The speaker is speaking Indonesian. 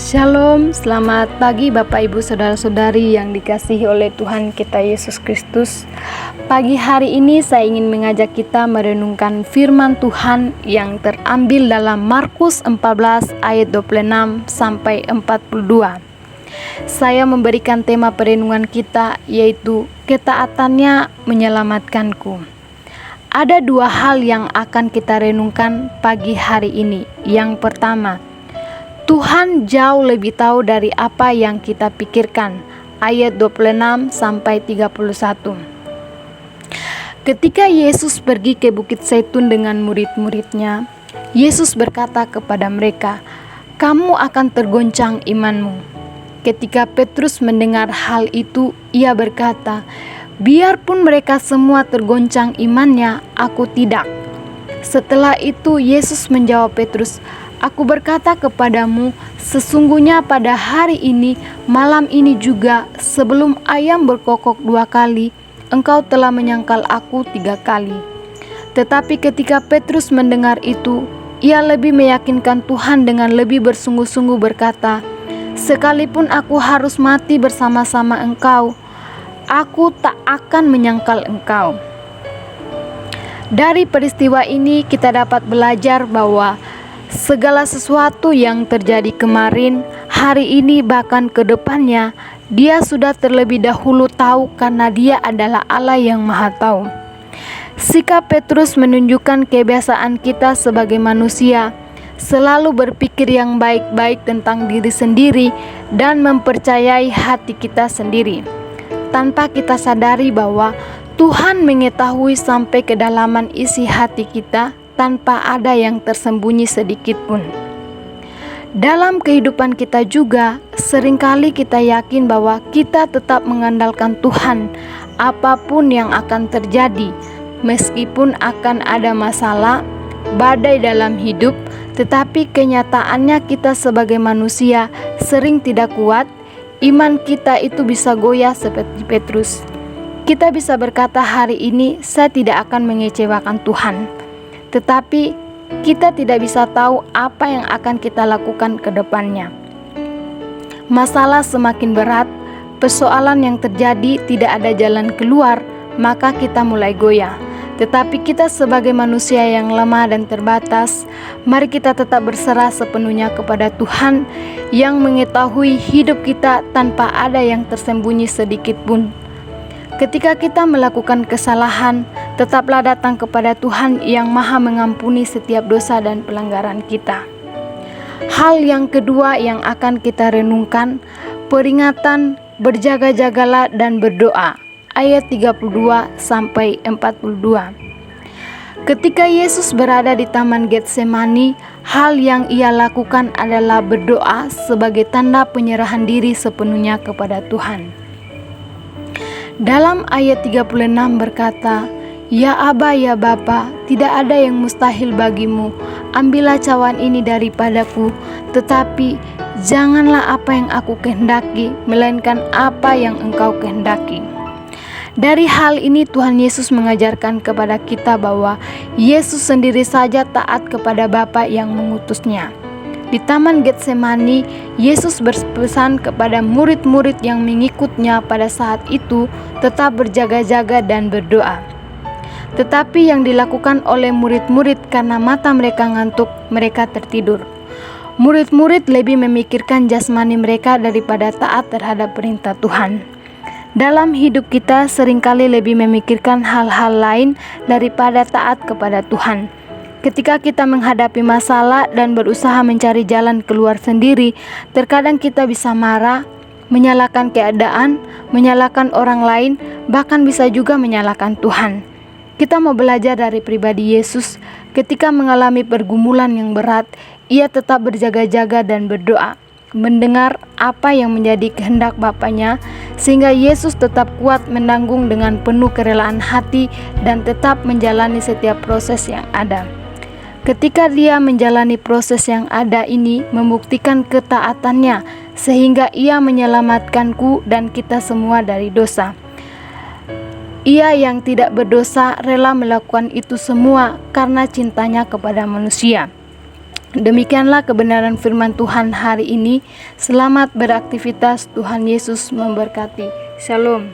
Shalom, selamat pagi Bapak Ibu Saudara-saudari yang dikasihi oleh Tuhan kita Yesus Kristus. Pagi hari ini saya ingin mengajak kita merenungkan firman Tuhan yang terambil dalam Markus 14 ayat 26 sampai 42. Saya memberikan tema perenungan kita yaitu ketaatannya menyelamatkanku. Ada dua hal yang akan kita renungkan pagi hari ini. Yang pertama, Tuhan jauh lebih tahu dari apa yang kita pikirkan. Ayat 26 sampai 31. Ketika Yesus pergi ke Bukit Zaitun dengan murid-muridnya, Yesus berkata kepada mereka, "Kamu akan tergoncang imanmu." Ketika Petrus mendengar hal itu, ia berkata, "Biarpun mereka semua tergoncang imannya, aku tidak." Setelah itu Yesus menjawab Petrus, "Aku berkata kepadamu, sesungguhnya pada hari ini, malam ini juga, sebelum ayam berkokok 2 kali, engkau telah menyangkal aku 3 kali." Tetapi ketika Petrus mendengar itu, ia lebih meyakinkan Tuhan dengan lebih bersungguh-sungguh berkata, "Sekalipun aku harus mati bersama-sama engkau, aku tak akan menyangkal engkau." Dari peristiwa ini kita dapat belajar bahwa segala sesuatu yang terjadi kemarin, hari ini, bahkan ke depannya, Dia sudah terlebih dahulu tahu karena Dia adalah Allah yang Maha Tahu. Sikap Petrus menunjukkan kebiasaan kita sebagai manusia, selalu berpikir yang baik-baik tentang diri sendiri dan mempercayai hati kita sendiri, tanpa kita sadari bahwa Tuhan mengetahui sampai kedalaman isi hati kita tanpa ada yang tersembunyi sedikit pun. Dalam kehidupan kita juga, seringkali kita yakin bahwa kita tetap mengandalkan Tuhan apapun yang akan terjadi, meskipun akan ada masalah, badai dalam hidup, tetapi kenyataannya kita sebagai manusia sering tidak kuat. Iman kita itu bisa goyah seperti Petrus. Kita bisa berkata hari ini, "Saya tidak akan mengecewakan Tuhan." Tetapi kita tidak bisa tahu apa yang akan kita lakukan ke depannya. Masalah semakin berat, persoalan yang terjadi tidak ada jalan keluar, maka kita mulai goyah. Tetapi kita sebagai manusia yang lemah dan terbatas, mari kita tetap berserah sepenuhnya kepada Tuhan yang mengetahui hidup kita tanpa ada yang tersembunyi sedikit pun. Ketika kita melakukan kesalahan, tetaplah datang kepada Tuhan yang Maha mengampuni setiap dosa dan pelanggaran kita. Hal yang kedua yang akan kita renungkan, peringatan berjaga-jagalah dan berdoa. Ayat 32 sampai 42. Ketika Yesus berada di Taman Getsemani, hal yang ia lakukan adalah berdoa sebagai tanda penyerahan diri sepenuhnya kepada Tuhan. Dalam ayat 36 berkata, "Ya Aba, ya Bapa, tidak ada yang mustahil bagimu. Ambillah cawan ini daripadaku, tetapi janganlah apa yang aku kehendaki, melainkan apa yang Engkau kehendaki." Dari hal ini Tuhan Yesus mengajarkan kepada kita bahwa Yesus sendiri saja taat kepada Bapa yang mengutusnya. Di Taman Getsemani, Yesus berpesan kepada murid-murid yang mengikutnya pada saat itu tetap berjaga-jaga dan berdoa. Tetapi yang dilakukan oleh murid-murid karena mata mereka ngantuk, mereka tertidur. Murid-murid lebih memikirkan jasmani mereka daripada taat terhadap perintah Tuhan. Dalam hidup kita seringkali lebih memikirkan hal-hal lain daripada taat kepada Tuhan. Ketika kita menghadapi masalah dan berusaha mencari jalan keluar sendiri, terkadang kita bisa marah, menyalahkan keadaan, menyalahkan orang lain, bahkan bisa juga menyalahkan Tuhan. Kita mau belajar dari pribadi Yesus. Ketika mengalami pergumulan yang berat, ia tetap berjaga-jaga dan berdoa, mendengar apa yang menjadi kehendak Bapanya, sehingga Yesus tetap kuat menanggung dengan penuh kerelaan hati dan tetap menjalani setiap proses yang ada. Ketika dia menjalani proses yang ada ini, membuktikan ketaatannya, sehingga ia menyelamatkanku dan kita semua dari dosa. Ia yang tidak berdosa rela melakukan itu semua karena cintanya kepada manusia. Demikianlah kebenaran firman Tuhan hari ini. Selamat beraktivitas, Tuhan Yesus memberkati. Shalom.